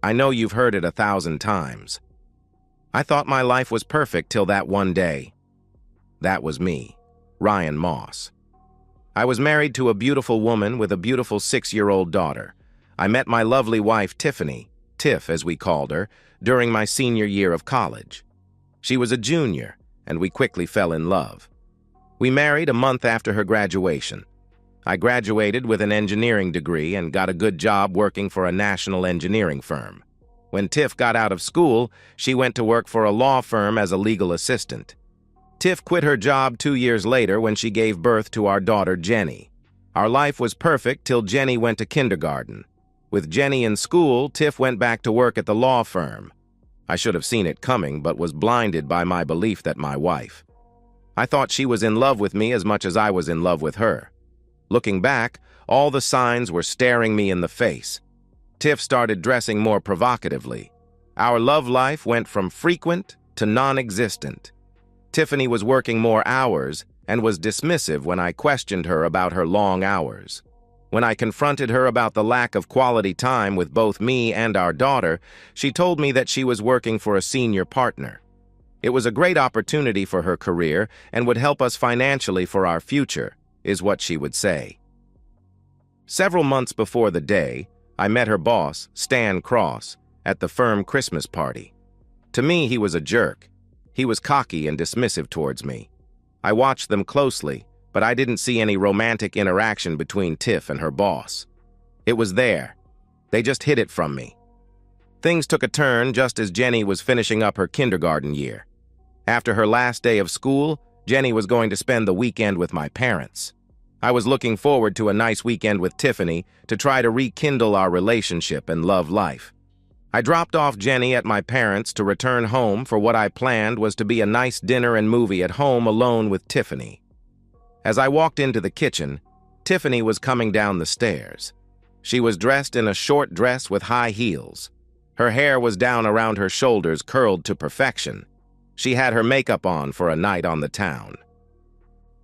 I know you've heard it 1,000 times. I thought my life was perfect till that one day. That was me, Ryan Moss. I was married to a beautiful woman with a beautiful 6-year-old daughter. I met my lovely wife, Tiffany, Tiff as we called her, during my senior year of college. She was a junior, and we quickly fell in love. We married a month after her graduation. I graduated with an engineering degree and got a good job working for a national engineering firm. When Tiff got out of school, she went to work for a law firm as a legal assistant. Tiff quit her job 2 years later when she gave birth to our daughter, Jenny. Our life was perfect till Jenny went to kindergarten. With Jenny in school, Tiff went back to work at the law firm. I should have seen it coming, but was blinded by my belief that my wife. I thought she was in love with me as much as I was in love with her. Looking back, all the signs were staring me in the face. Tiff started dressing more provocatively. Our love life went from frequent to non-existent. Tiffany was working more hours and was dismissive when I questioned her about her long hours. When I confronted her about the lack of quality time with both me and our daughter, she told me that she was working for a senior partner. It was a great opportunity for her career and would help us financially for our future, is what she would say. Several months before the day, I met her boss, Stan Cross, at the firm Christmas party. To me, he was a jerk. He was cocky and dismissive towards me. I watched them closely, but I didn't see any romantic interaction between Tiff and her boss. It was there. They just hid it from me. Things took a turn just as Jenny was finishing up her kindergarten year. After her last day of school, Jenny was going to spend the weekend with my parents. I was looking forward to a nice weekend with Tiffany to try to rekindle our relationship and love life. I dropped off Jenny at my parents' to return home for what I planned was to be a nice dinner and movie at home alone with Tiffany. As I walked into the kitchen, Tiffany was coming down the stairs. She was dressed in a short dress with high heels. Her hair was down around her shoulders, curled to perfection. She had her makeup on for a night on the town.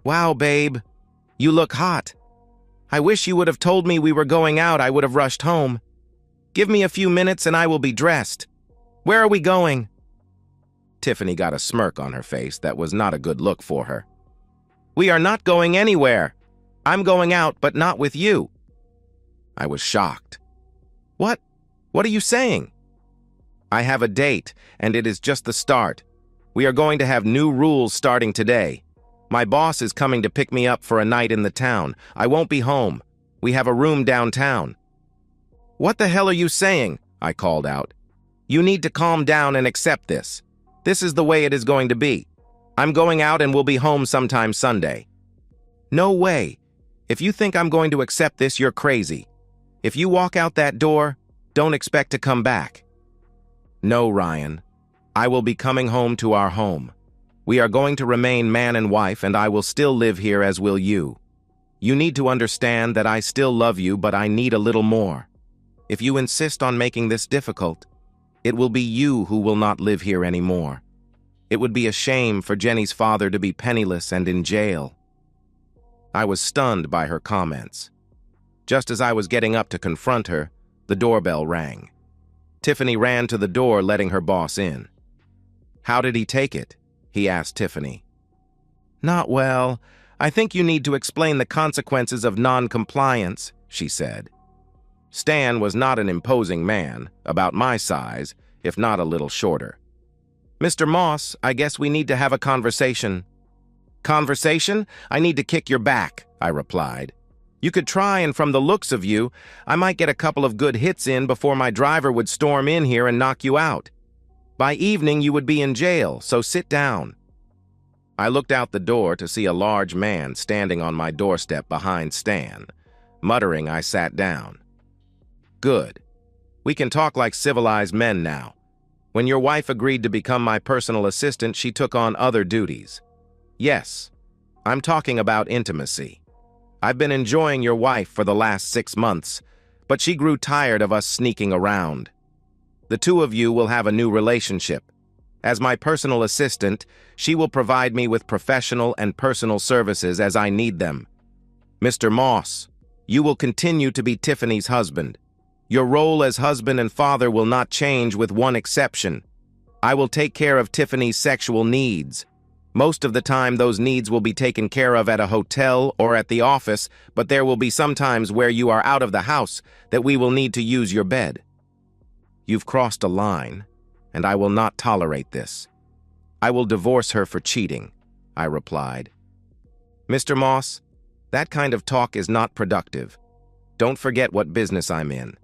"Wow, babe, you look hot. I wish you would have told me we were going out. I would have rushed home. Give me a few minutes and I will be dressed. Where are we going?" Tiffany got a smirk on her face that was not a good look for her. "We are not going anywhere. I'm going out, but not with you." I was shocked. What are you saying?" "I have a date, and it is just the start. We are going to have new rules starting today. My boss is coming to pick me up for a night in the town. I won't be home. We have a room downtown." "What the hell are you saying?" I called out. "You need to calm down and accept this. This is the way it is going to be. I'm going out and will be home sometime Sunday." "No way. If you think I'm going to accept this, you're crazy. If you walk out that door, don't expect to come back." "No, Ryan. I will be coming home to our home. We are going to remain man and wife, and I will still live here as will you. You need to understand that I still love you, but I need a little more. If you insist on making this difficult, it will be you who will not live here anymore. It would be a shame for Jenny's father to be penniless and in jail." I was stunned by her comments. Just as I was getting up to confront her, the doorbell rang. Tiffany ran to the door, letting her boss in. "How did he take it?" he asked Tiffany. "Not well. I think you need to explain the consequences of non-compliance," she said. Stan was not an imposing man, about my size, if not a little shorter. "Mr. Moss, I guess we need to have a conversation." "Conversation? I need to kick your back," I replied. "You could try, and from the looks of you, I might get a couple of good hits in before my driver would storm in here and knock you out. By evening, you would be in jail, so sit down." I looked out the door to see a large man standing on my doorstep behind Stan. Muttering, I sat down. "Good. We can talk like civilized men now. When your wife agreed to become my personal assistant, she took on other duties. Yes, I'm talking about intimacy. I've been enjoying your wife for the last 6 months, but she grew tired of us sneaking around. The two of you will have a new relationship. As my personal assistant, she will provide me with professional and personal services as I need them. Mr. Moss, you will continue to be Tiffany's husband. Your role as husband and father will not change with one exception. I will take care of Tiffany's sexual needs. Most of the time, those needs will be taken care of at a hotel or at the office, but there will be some times where you are out of the house that we will need to use your bed. You've crossed a line, and I will not tolerate this. I will divorce her for cheating, I replied. Mr. Moss, that kind of talk is not productive. Don't forget what business I'm in.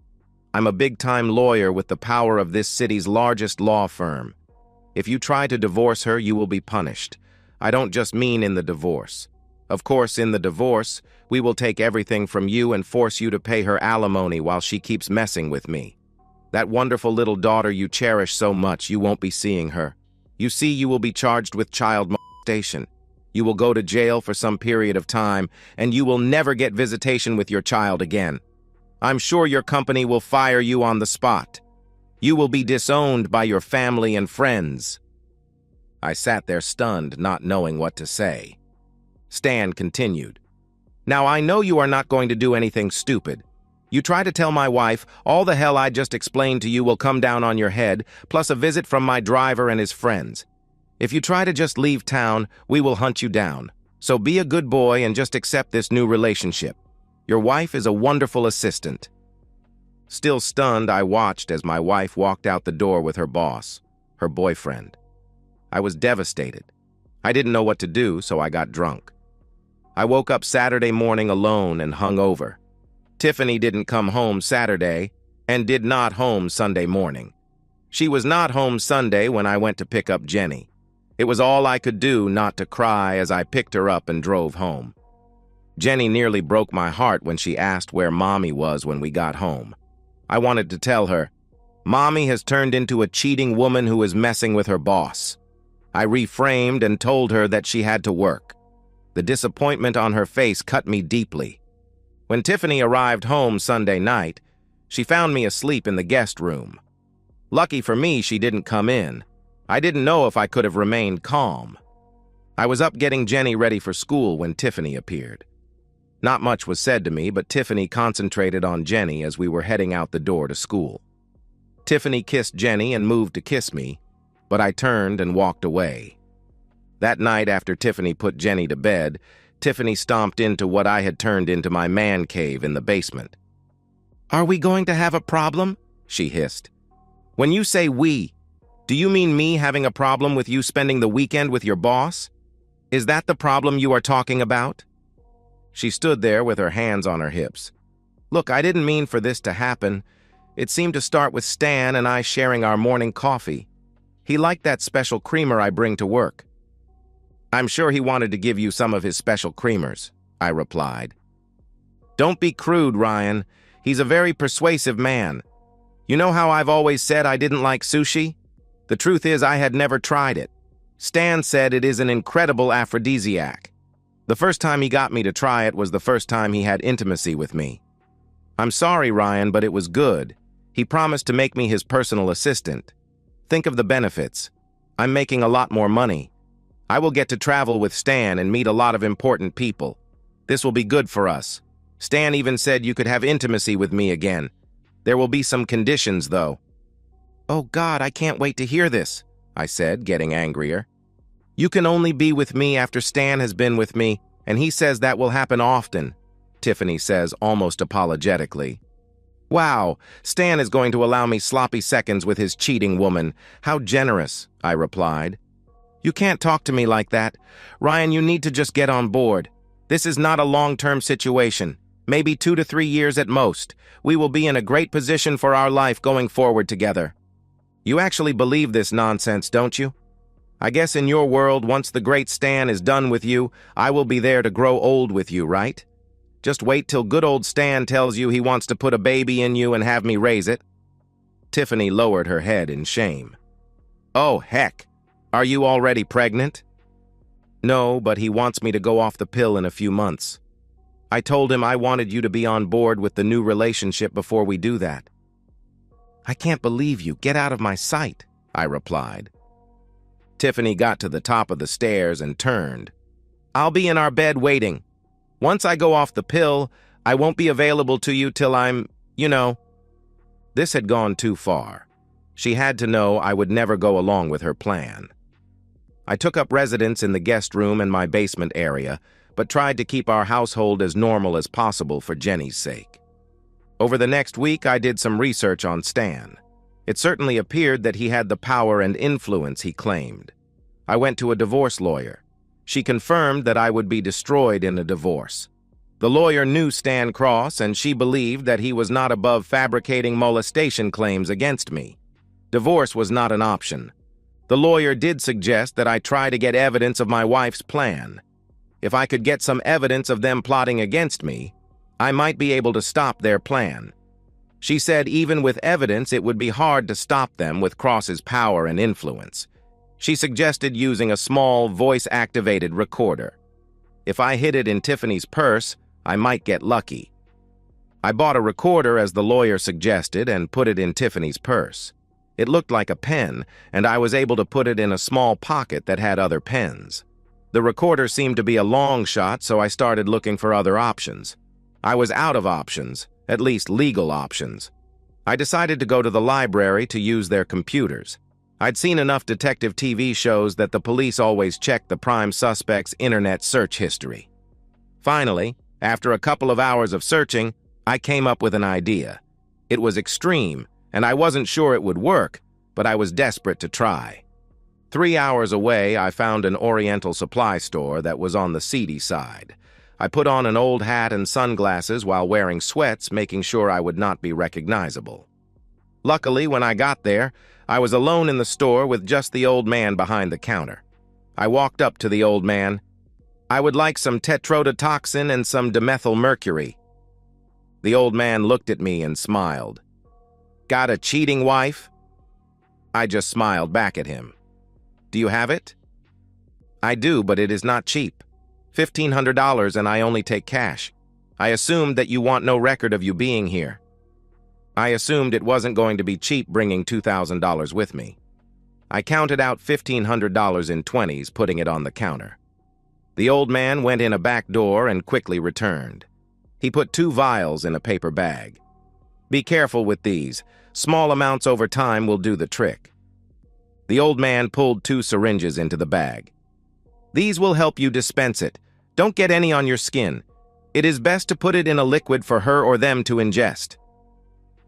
I'm a big-time lawyer with the power of this city's largest law firm. If you try to divorce her, you will be punished. I don't just mean in the divorce. Of course, in the divorce, we will take everything from you and force you to pay her alimony while she keeps messing with me. That wonderful little daughter you cherish so much, you won't be seeing her. You see, you will be charged with child molestation. You will go to jail for some period of time, and you will never get visitation with your child again. I'm sure your company will fire you on the spot. You will be disowned by your family and friends. I sat there stunned, not knowing what to say. Stan continued. Now, I know you are not going to do anything stupid. You try to tell my wife, all the hell I just explained to you will come down on your head, plus a visit from my driver and his friends. If you try to just leave town, we will hunt you down. So be a good boy and just accept this new relationship. Your wife is a wonderful assistant. Still stunned, I watched as my wife walked out the door with her boss, her boyfriend. I was devastated. I didn't know what to do, so I got drunk. I woke up Saturday morning alone and hungover. Tiffany didn't come home Saturday and did not home Sunday morning. She was not home Sunday when I went to pick up Jenny. It was all I could do not to cry as I picked her up and drove home. Jenny nearly broke my heart when she asked where Mommy was when we got home. I wanted to tell her, Mommy has turned into a cheating woman who is messing with her boss. I reframed and told her that she had to work. The disappointment on her face cut me deeply. When Tiffany arrived home Sunday night, she found me asleep in the guest room. Lucky for me, she didn't come in. I didn't know if I could have remained calm. I was up getting Jenny ready for school when Tiffany appeared. Not much was said to me, but Tiffany concentrated on Jenny as we were heading out the door to school. Tiffany kissed Jenny and moved to kiss me, but I turned and walked away. That night, after Tiffany put Jenny to bed, Tiffany stomped into what I had turned into my man cave in the basement. "Are we going to have a problem?" she hissed. "When you say we, do you mean me having a problem with you spending the weekend with your boss? Is that the problem you are talking about?" She stood there with her hands on her hips. "Look, I didn't mean for this to happen. It seemed to start with Stan and I sharing our morning coffee. He liked that special creamer I bring to work." "I'm sure he wanted to give you some of his special creamers," I replied. "Don't be crude, Ryan. He's a very persuasive man. You know how I've always said I didn't like sushi? The truth is I had never tried it. Stan said it is an incredible aphrodisiac. The first time he got me to try it was the first time he had intimacy with me. I'm sorry, Ryan, but it was good. He promised to make me his personal assistant. Think of the benefits. I'm making a lot more money. I will get to travel with Stan and meet a lot of important people. This will be good for us. Stan even said you could have intimacy with me again. There will be some conditions, though." "Oh God, I can't wait to hear this," I said, getting angrier. "You can only be with me after Stan has been with me, and he says that will happen often," Tiffany says almost apologetically. "Wow, Stan is going to allow me sloppy seconds with his cheating woman. How generous," I replied. "You can't talk to me like that. Ryan, you need to just get on board. This is not a long-term situation. Maybe 2 to 3 years at most. We will be in a great position for our life going forward together." "You actually believe this nonsense, don't you? I guess in your world, once the great Stan is done with you, I will be there to grow old with you, right? Just wait till good old Stan tells you he wants to put a baby in you and have me raise it." Tiffany lowered her head in shame. "Oh, heck. Are you already pregnant?" "No, but he wants me to go off the pill in a few months. I told him I wanted you to be on board with the new relationship before we do that." "I can't believe you. Get out of my sight," I replied. Tiffany got to the top of the stairs and turned. "I'll be in our bed waiting. Once I go off the pill, I won't be available to you till I'm, you know." This had gone too far. She had to know I would never go along with her plan. I took up residence in the guest room in my basement area, but tried to keep our household as normal as possible for Jenny's sake. Over the next week, I did some research on Stan. It certainly appeared that he had the power and influence he claimed. I went to a divorce lawyer. She confirmed that I would be destroyed in a divorce. The lawyer knew Stan Cross, and she believed that he was not above fabricating molestation claims against me. Divorce was not an option. The lawyer did suggest that I try to get evidence of my wife's plan. If I could get some evidence of them plotting against me, I might be able to stop their plan. She said even with evidence it would be hard to stop them with Cross's power and influence. She suggested using a small, voice-activated recorder. If I hid it in Tiffany's purse, I might get lucky. I bought a recorder as the lawyer suggested and put it in Tiffany's purse. It looked like a pen, and I was able to put it in a small pocket that had other pens. The recorder seemed to be a long shot, so I started looking for other options. I was out of options, at least legal options. I decided to go to the library to use their computers. I'd seen enough detective TV shows that the police always check the prime suspect's internet search history. Finally, after a couple of hours of searching, I came up with an idea. It was extreme, and I wasn't sure it would work, but I was desperate to try. 3 hours away, I found an Oriental supply store that was on the seedy side. I put on an old hat and sunglasses while wearing sweats, making sure I would not be recognizable. Luckily, when I got there, I was alone in the store with just the old man behind the counter. I walked up to the old man. "I would like some tetrodotoxin and some dimethylmercury." The old man looked at me and smiled. "Got a cheating wife?" I just smiled back at him. "Do you have it?" "I do, but it is not cheap. $1,500 and I only take cash. I assumed that you want no record of you being here." I assumed it wasn't going to be cheap bringing $2,000 with me. I counted out $1,500 in 20s, putting it on the counter. The old man went in a back door and quickly returned. He put 2 vials in a paper bag. "Be careful with these. Small amounts over time will do the trick." The old man pulled 2 syringes into the bag. "These will help you dispense it. Don't get any on your skin. It is best to put it in a liquid for her or them to ingest."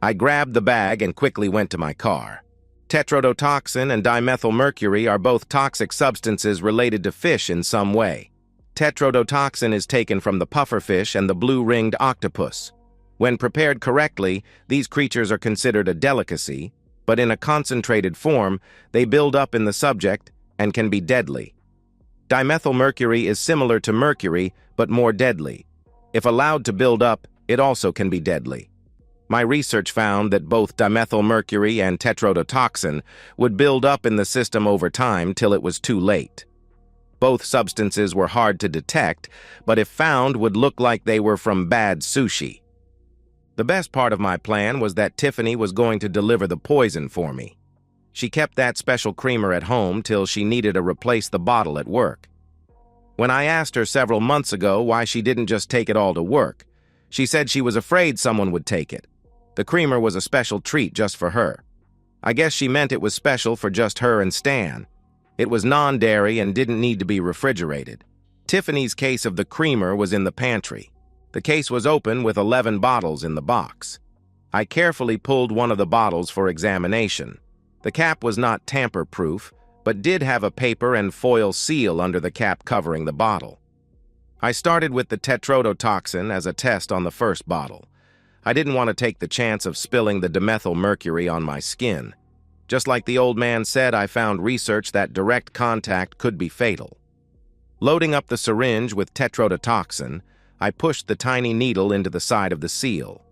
I grabbed the bag and quickly went to my car. Tetrodotoxin and dimethylmercury are both toxic substances related to fish in some way. Tetrodotoxin is taken from the pufferfish and the blue-ringed octopus. When prepared correctly, these creatures are considered a delicacy, but in a concentrated form, they build up in the subject and can be deadly. Dimethylmercury is similar to mercury, but more deadly. If allowed to build up, it also can be deadly. My research found that both dimethylmercury and tetrodotoxin would build up in the system over time till it was too late. Both substances were hard to detect, but if found would look like they were from bad sushi. The best part of my plan was that Tiffany was going to deliver the poison for me. She kept that special creamer at home till she needed to replace the bottle at work. When I asked her several months ago why she didn't just take it all to work, she said she was afraid someone would take it. The creamer was a special treat just for her. I guess she meant it was special for just her and Stan. It was non-dairy and didn't need to be refrigerated. Tiffany's case of the creamer was in the pantry. The case was open with 11 bottles in the box. I carefully pulled one of the bottles for examination. The cap was not tamper-proof, but did have a paper and foil seal under the cap covering the bottle. I started with the tetrodotoxin as a test on the first bottle. I didn't want to take the chance of spilling the dimethylmercury on my skin. Just like the old man said, I found research that direct contact could be fatal. Loading up the syringe with tetrodotoxin, I pushed the tiny needle into the side of the seal.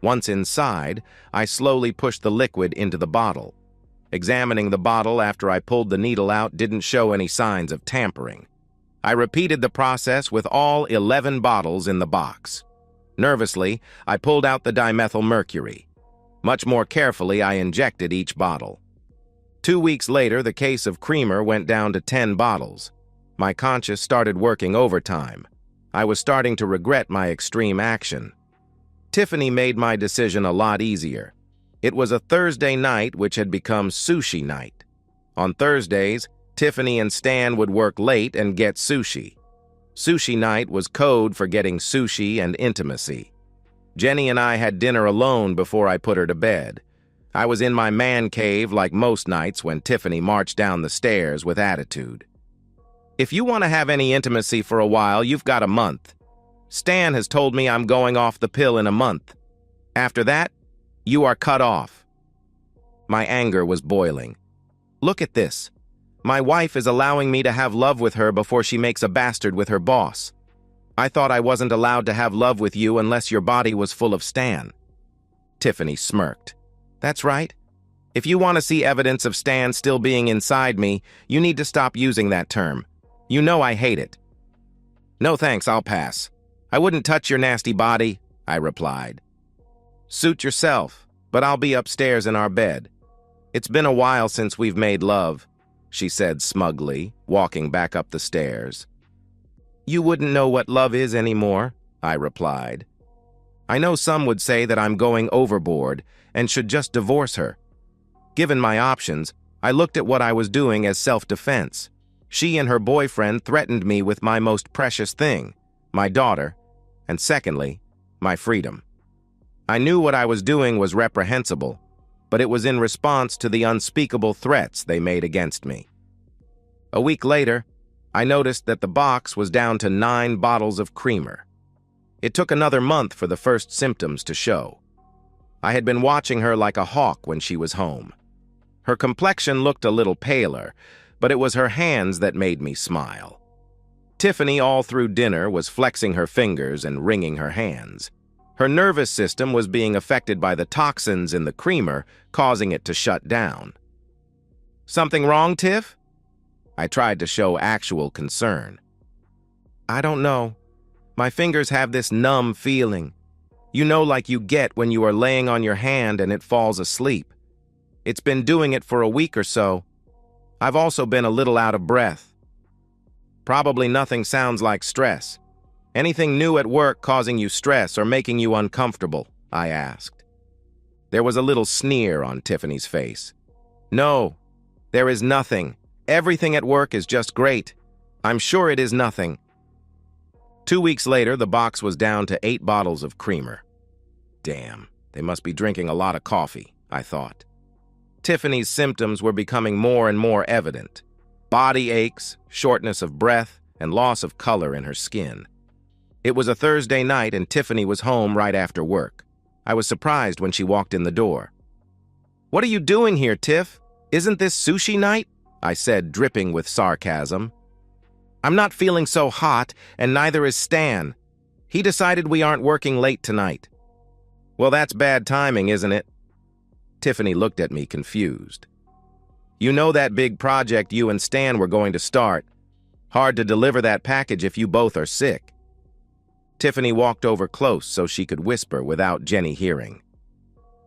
Once inside, I slowly pushed the liquid into the bottle. Examining the bottle after I pulled the needle out didn't show any signs of tampering. I repeated the process with all 11 bottles in the box. Nervously, I pulled out the dimethylmercury. Much more carefully, I injected each bottle. 2 weeks later, the case of creamer went down to 10 bottles. My conscience started working overtime. I was starting to regret my extreme action. Tiffany made my decision a lot easier. It was a Thursday night which had become sushi night. On Thursdays, Tiffany and Stan would work late and get sushi. Sushi night was code for getting sushi and intimacy. Jenny and I had dinner alone before I put her to bed. I was in my man cave like most nights when Tiffany marched down the stairs with attitude. "If you want to have any intimacy for a while, you've got a month. Stan has told me I'm going off the pill in a month. After that, you are cut off." My anger was boiling. Look at this. My wife is allowing me to have love with her before she makes a bastard with her boss. I thought I wasn't allowed to have love with you unless your body was full of Stan. Tiffany smirked. That's right. If you want to see evidence of Stan still being inside me, you need to stop using that term. You know I hate it. No thanks, I'll pass. I wouldn't touch your nasty body, I replied. Suit yourself, but I'll be upstairs in our bed. It's been a while since we've made love, she said smugly, walking back up the stairs. You wouldn't know what love is anymore, I replied. I know some would say that I'm going overboard and should just divorce her. Given my options, I looked at what I was doing as self-defense. She and her boyfriend threatened me with my most precious thing, my daughter, and secondly, my freedom. I knew what I was doing was reprehensible, but it was in response to the unspeakable threats they made against me. A week later, I noticed that the box was down to 9 bottles of creamer. It took another month for the first symptoms to show. I had been watching her like a hawk when she was home. Her complexion looked a little paler, but it was her hands that made me smile. Tiffany, all through dinner, was flexing her fingers and wringing her hands. Her nervous system was being affected by the toxins in the creamer, causing it to shut down. Something wrong, Tiff? I tried to show actual concern. I don't know. My fingers have this numb feeling. You know, like you get when you are laying on your hand and it falls asleep. It's been doing it for a week or so. I've also been a little out of breath. Probably nothing sounds like stress. Anything new at work causing you stress or making you uncomfortable? I asked. There was a little sneer on Tiffany's face. No, there is nothing. Everything at work is just great. I'm sure it is nothing. 2 weeks later, the box was down to 8 bottles of creamer. Damn, they must be drinking a lot of coffee, I thought. Tiffany's symptoms were becoming more and more evident. Body aches, shortness of breath, and loss of color in her skin. It was a Thursday night and Tiffany was home right after work. I was surprised when she walked in the door. What are you doing here, Tiff? Isn't this sushi night? I said, dripping with sarcasm. I'm not feeling so hot, and neither is Stan. He decided we aren't working late tonight. Well, that's bad timing, isn't it? Tiffany looked at me confused. You know that big project you and Stan were going to start. Hard to deliver that package if you both are sick. Tiffany walked over close so she could whisper without Jenny hearing.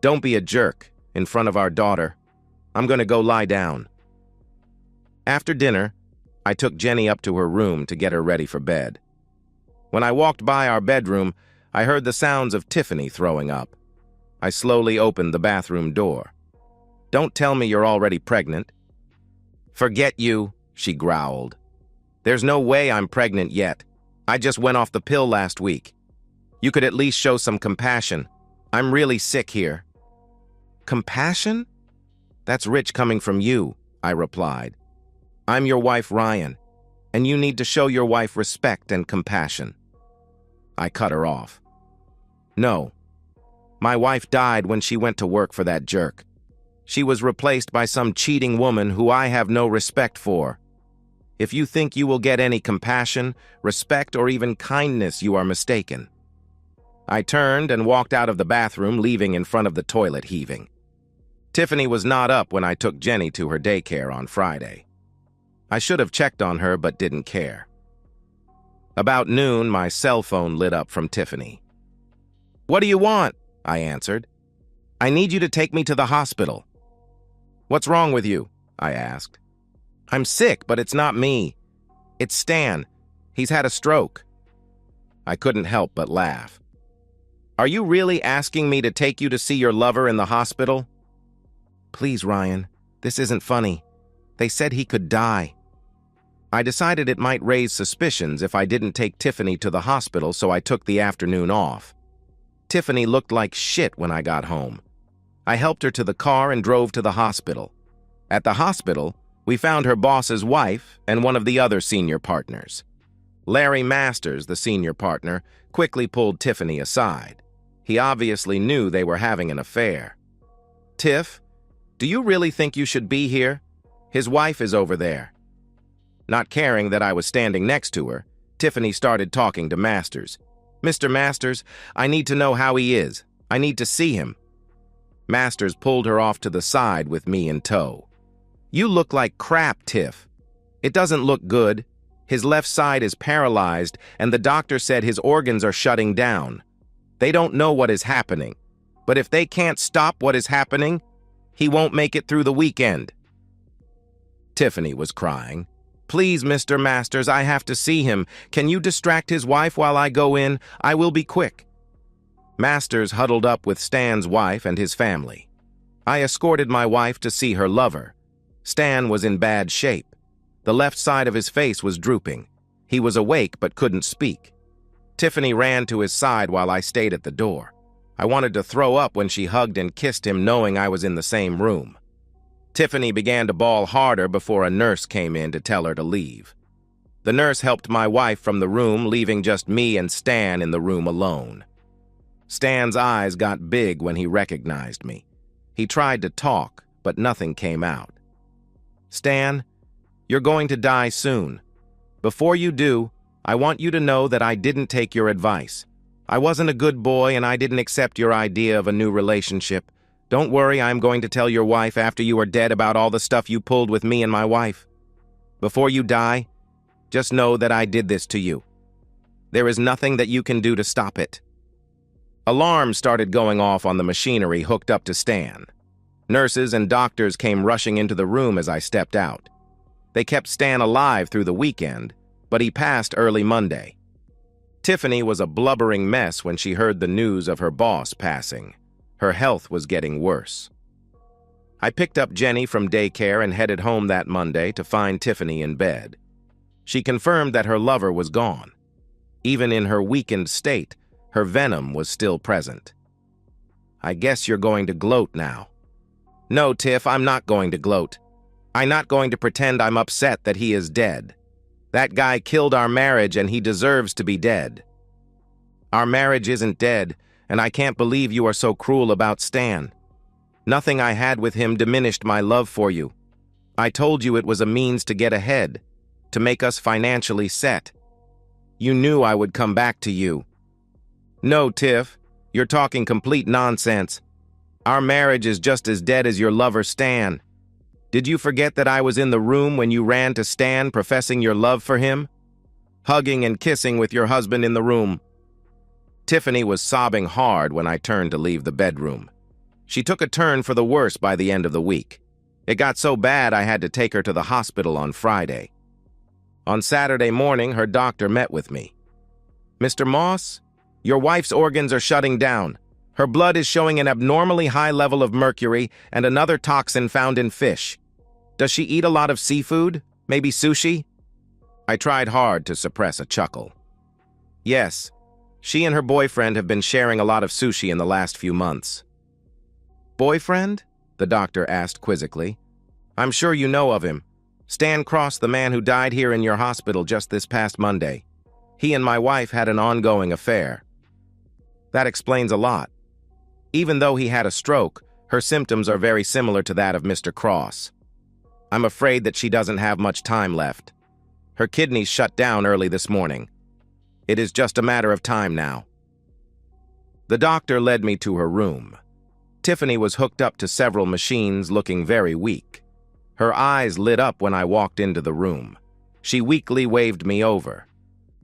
Don't be a jerk in front of our daughter. I'm going to go lie down. After dinner, I took Jenny up to her room to get her ready for bed. When I walked by our bedroom, I heard the sounds of Tiffany throwing up. I slowly opened the bathroom door. Don't tell me you're already pregnant. Forget you, she growled. There's no way I'm pregnant yet. I just went off the pill last week. You could at least show some compassion. I'm really sick here. Compassion? That's rich coming from you, I replied. I'm your wife, Ryan, and you need to show your wife respect and compassion. I cut her off. No. My wife died when she went to work for that jerk. She was replaced by some cheating woman who I have no respect for. If you think you will get any compassion, respect, or even kindness, you are mistaken. I turned and walked out of the bathroom, leaving in front of the toilet heaving. Tiffany was not up when I took Jenny to her daycare on Friday. I should have checked on her but didn't care. About noon, my cell phone lit up from Tiffany. What do you want? I answered. I need you to take me to the hospital. What's wrong with you? I asked. I'm sick, but it's not me. It's Stan. He's had a stroke. I couldn't help but laugh. Are you really asking me to take you to see your lover in the hospital? Please, Ryan, this isn't funny. They said he could die. I decided it might raise suspicions if I didn't take Tiffany to the hospital, so I took the afternoon off. Tiffany looked like shit when I got home. I helped her to the car and drove to the hospital. At the hospital, we found her boss's wife and one of the other senior partners. Larry Masters, the senior partner, quickly pulled Tiffany aside. He obviously knew they were having an affair. "Tiff, do you really think you should be here? His wife is over there." Not caring that I was standing next to her, Tiffany started talking to Masters. "Mr. Masters, I need to know how he is. I need to see him." Masters pulled her off to the side with me in tow. "You look like crap, Tiff. It doesn't look good. His left side is paralyzed, and the doctor said his organs are shutting down. They don't know what is happening, but if they can't stop what is happening, he won't make it through the weekend." Tiffany was crying. "Please, Mr. Masters, I have to see him. Can you distract his wife while I go in? I will be quick." Masters huddled up with Stan's wife and his family. I escorted my wife to see her lover. Stan was in bad shape. The left side of his face was drooping. He was awake but couldn't speak. Tiffany ran to his side while I stayed at the door. I wanted to throw up when she hugged and kissed him, knowing I was in the same room. Tiffany began to bawl harder before a nurse came in to tell her to leave. The nurse helped my wife from the room, leaving just me and Stan in the room alone. Stan's eyes got big when he recognized me. He tried to talk, but nothing came out. "Stan, you're going to die soon. Before you do, I want you to know that I didn't take your advice. I wasn't a good boy and I didn't accept your idea of a new relationship. Don't worry, I'm going to tell your wife after you are dead about all the stuff you pulled with me and my wife. Before you die, just know that I did this to you. There is nothing that you can do to stop it." Alarms started going off on the machinery hooked up to Stan. Nurses and doctors came rushing into the room as I stepped out. They kept Stan alive through the weekend, but he passed early Monday. Tiffany was a blubbering mess when she heard the news of her boss passing. Her health was getting worse. I picked up Jenny from daycare and headed home that Monday to find Tiffany in bed. She confirmed that her lover was gone. Even in her weakened state, her venom was still present. "I guess you're going to gloat now." "No, Tiff, I'm not going to gloat. I'm not going to pretend I'm upset that he is dead. That guy killed our marriage and he deserves to be dead." "Our marriage isn't dead, and I can't believe you are so cruel about Stan. Nothing I had with him diminished my love for you. I told you it was a means to get ahead, to make us financially set. You knew I would come back to you." "No, Tiff, you're talking complete nonsense. Our marriage is just as dead as your lover Stan. Did you forget that I was in the room when you ran to Stan professing your love for him? Hugging and kissing with your husband in the room." Tiffany was sobbing hard when I turned to leave the bedroom. She took a turn for the worse by the end of the week. It got so bad I had to take her to the hospital on Friday. On Saturday morning, her doctor met with me. "Mr. Moss, your wife's organs are shutting down. Her blood is showing an abnormally high level of mercury and another toxin found in fish. Does she eat a lot of seafood? Maybe sushi?" I tried hard to suppress a chuckle. "Yes, she and her boyfriend have been sharing a lot of sushi in the last few months." "Boyfriend?" the doctor asked quizzically. "I'm sure you know of him. Stan Cross, the man who died here in your hospital just this past Monday. He and my wife had an ongoing affair." That explains a lot. Even though he had a stroke, her symptoms are very similar to that of Mr. Cross. I'm afraid that she doesn't have much time left. Her kidneys shut down early this morning. It is just a matter of time now. The doctor led me to her room. Tiffany was hooked up to several machines, looking very weak. Her eyes lit up when I walked into the room. She weakly waved me over.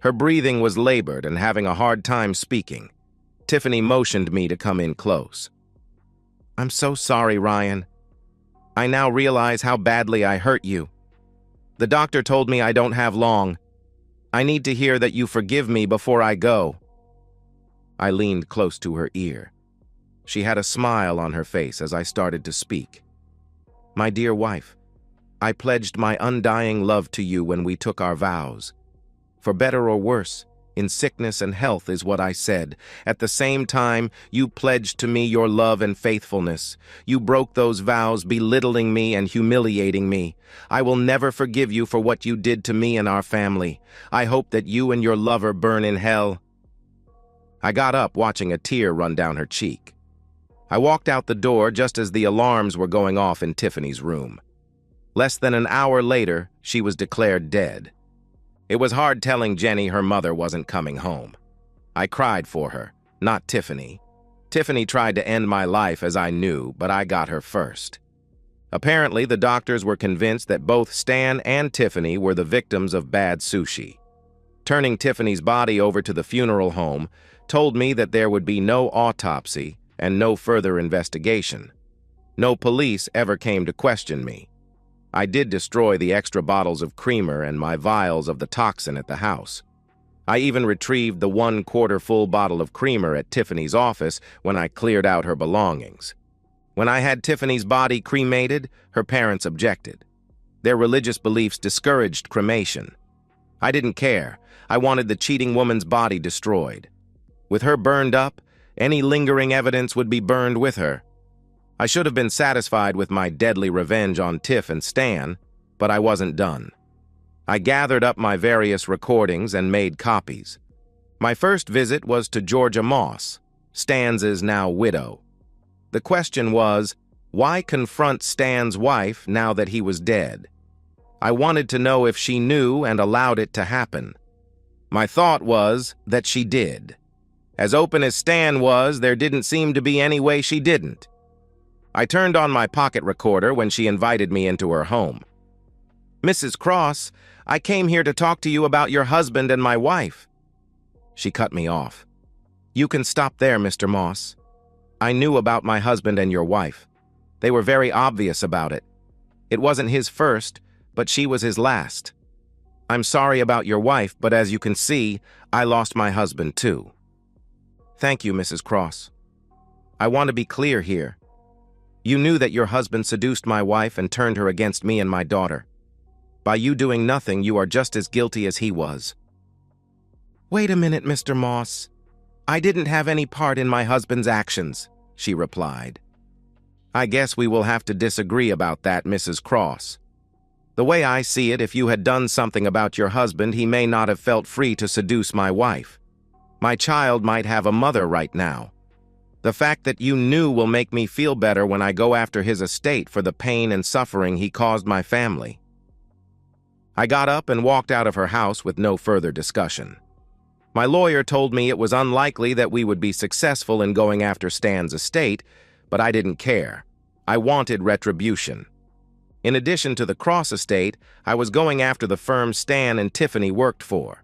Her breathing was labored and having a hard time speaking. Tiffany motioned me to come in close. "I'm so sorry, Ryan. I now realize how badly I hurt you. The doctor told me I don't have long. I need to hear that you forgive me before I go." I leaned close to her ear. She had a smile on her face as I started to speak. My dear wife, I pledged my undying love to you when we took our vows. For better or worse, in sickness and health is what I said. At the same time, you pledged to me your love and faithfulness. You broke those vows, belittling me and humiliating me. I will never forgive you for what you did to me and our family. I hope that you and your lover burn in hell." I got up, watching a tear run down her cheek. I walked out the door just as the alarms were going off in Tiffany's room. Less than an hour later, she was declared dead. It was hard telling Jenny her mother wasn't coming home. I cried for her, not Tiffany. Tiffany tried to end my life, as I knew, but I got her first. Apparently, the doctors were convinced that both Stan and Tiffany were the victims of bad sushi. Turning Tiffany's body over to the funeral home told me that there would be no autopsy and no further investigation. No police ever came to question me. I did destroy the extra bottles of creamer and my vials of the toxin at the house. I even retrieved the 1/4 full bottle of creamer at Tiffany's office when I cleared out her belongings. When I had Tiffany's body cremated, her parents objected. Their religious beliefs discouraged cremation. I didn't care. I wanted the cheating woman's body destroyed. With her burned up, any lingering evidence would be burned with her. I should have been satisfied with my deadly revenge on Tiff and Stan, but I wasn't done. I gathered up my various recordings and made copies. My first visit was to Georgia Moss, Stan's now widow. The question was, why confront Stan's wife now that he was dead? I wanted to know if she knew and allowed it to happen. My thought was that she did. As open as Stan was, there didn't seem to be any way she didn't. I turned on my pocket recorder when she invited me into her home. "Mrs. Cross, I came here to talk to you about your husband and my wife." She cut me off. "You can stop there, Mr. Moss. I knew about my husband and your wife. They were very obvious about it. It wasn't his first, but she was his last. I'm sorry about your wife, but as you can see, I lost my husband too." "Thank you, Mrs. Cross. I want to be clear here. You knew that your husband seduced my wife and turned her against me and my daughter. By you doing nothing, you are just as guilty as he was." "Wait a minute, Mr. Moss. I didn't have any part in my husband's actions," she replied. "I guess we will have to disagree about that, Mrs. Cross. The way I see it, if you had done something about your husband, he may not have felt free to seduce my wife. My child might have a mother right now. The fact that you knew will make me feel better when I go after his estate for the pain and suffering he caused my family." I got up and walked out of her house with no further discussion. My lawyer told me it was unlikely that we would be successful in going after Stan's estate, but I didn't care. I wanted retribution. In addition to the Cross estate, I was going after the firm Stan and Tiffany worked for.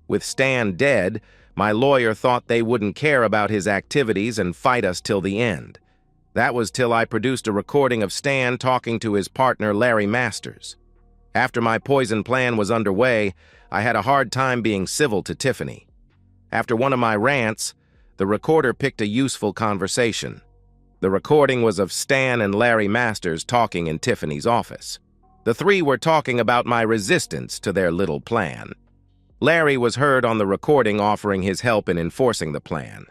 With Stan dead, my lawyer thought they wouldn't care about his activities and fight us till the end. That was till I produced a recording of Stan talking to his partner Larry Masters. After my poison plan was underway, I had a hard time being civil to Tiffany. After one of my rants, the recorder picked a useful conversation. The recording was of Stan and Larry Masters talking in Tiffany's office. The three were talking about my resistance to their little plan. Larry was heard on the recording offering his help in enforcing the plan.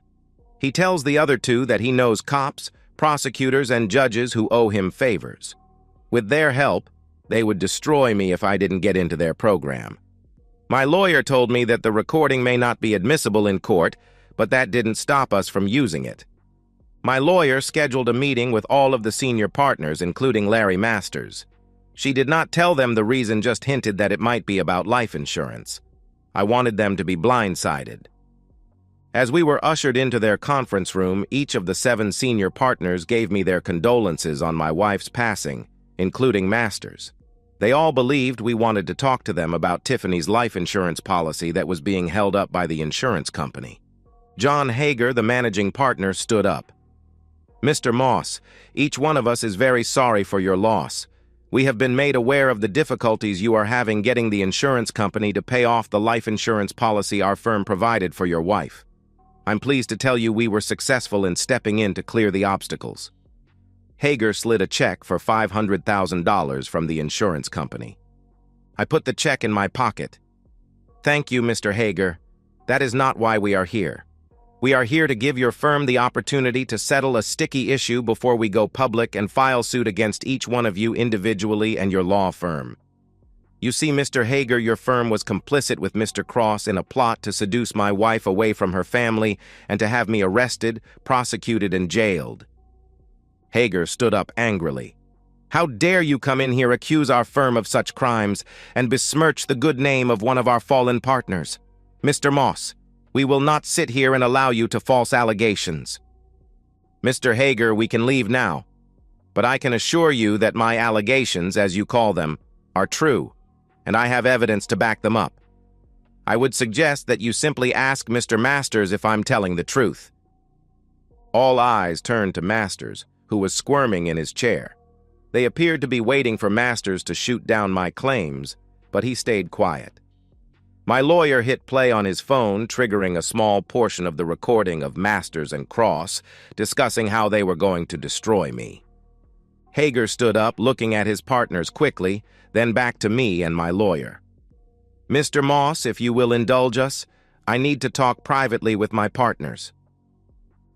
He tells the other two that he knows cops, prosecutors, and judges who owe him favors. With their help, they would destroy me if I didn't get into their program. My lawyer told me that the recording may not be admissible in court, but that didn't stop us from using it. My lawyer scheduled a meeting with all of the senior partners, including Larry Masters. She did not tell them the reason, just hinted that it might be about life insurance. I wanted them to be blindsided. As we were ushered into their conference room, each of the 7 senior partners gave me their condolences on my wife's passing, including Masters. They all believed we wanted to talk to them about Tiffany's life insurance policy that was being held up by the insurance company. John Hager, the managing partner, stood up. "Mr. Moss, each one of us is very sorry for your loss. We have been made aware of the difficulties you are having getting the insurance company to pay off the life insurance policy our firm provided for your wife. I'm pleased to tell you we were successful in stepping in to clear the obstacles." Hager slid a check for $500,000 from the insurance company. I put the check in my pocket. "Thank you, Mr. Hager. That is not why we are here. We are here to give your firm the opportunity to settle a sticky issue before we go public and file suit against each one of you individually and your law firm. You see, Mr. Hager, your firm was complicit with Mr. Cross in a plot to seduce my wife away from her family and to have me arrested, prosecuted, and jailed." Hager stood up angrily. "How dare you come in here, accuse our firm of such crimes, and besmirch the good name of one of our fallen partners? Mr. Moss, we will not sit here and allow you to false allegations." "Mr. Hager, we can leave now, but I can assure you that my allegations, as you call them, are true, and I have evidence to back them up. I would suggest that you simply ask Mr. Masters if I'm telling the truth." All eyes turned to Masters, who was squirming in his chair. They appeared to be waiting for Masters to shoot down my claims, but he stayed quiet. My lawyer hit play on his phone, triggering a small portion of the recording of Masters and Cross, discussing how they were going to destroy me. Hager stood up, looking at his partners quickly, then back to me and my lawyer. "Mr. Moss, if you will indulge us, I need to talk privately with my partners."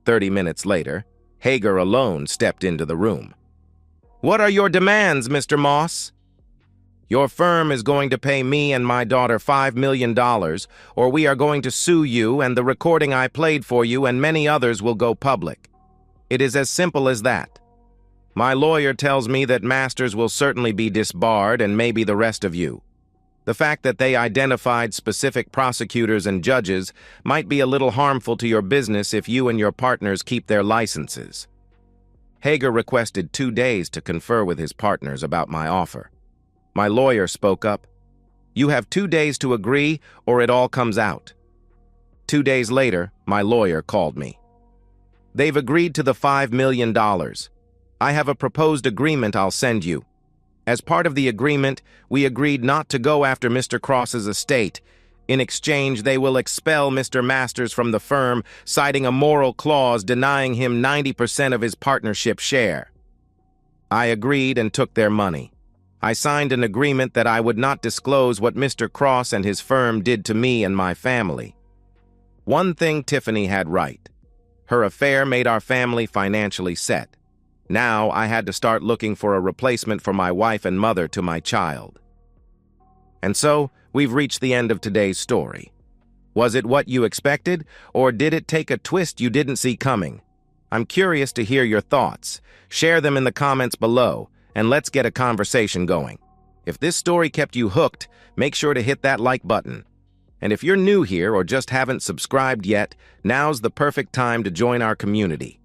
30 minutes later, Hager alone stepped into the room. "What are your demands, Mr. Moss?" "Your firm is going to pay me and my daughter $5 million, or we are going to sue you, and the recording I played for you and many others will go public. It is as simple as that. My lawyer tells me that Masters will certainly be disbarred, and maybe the rest of you. The fact that they identified specific prosecutors and judges might be a little harmful to your business if you and your partners keep their licenses." Hager requested 2 days to confer with his partners about my offer. My lawyer spoke up. "You have 2 days to agree, or it all comes out." 2 days later, my lawyer called me. "They've agreed to the $5 million. I have a proposed agreement I'll send you. As part of the agreement, we agreed not to go after Mr. Cross's estate. In exchange, they will expel Mr. Masters from the firm, citing a moral clause denying him 90% of his partnership share." I agreed and took their money. I signed an agreement that I would not disclose what Mr. Cross and his firm did to me and my family. One thing Tiffany had right. Her affair made our family financially set. Now I had to start looking for a replacement for my wife and mother to my child. And so, we've reached the end of today's story. Was it what you expected, or did it take a twist you didn't see coming? I'm curious to hear your thoughts. Share them in the comments below, and let's get a conversation going. If this story kept you hooked, make sure to hit that like button. And if you're new here or just haven't subscribed yet, now's the perfect time to join our community.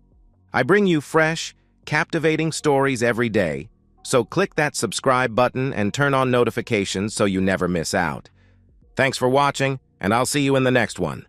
I bring you fresh, captivating stories every day, so click that subscribe button and turn on notifications so you never miss out. Thanks for watching, and I'll see you in the next one.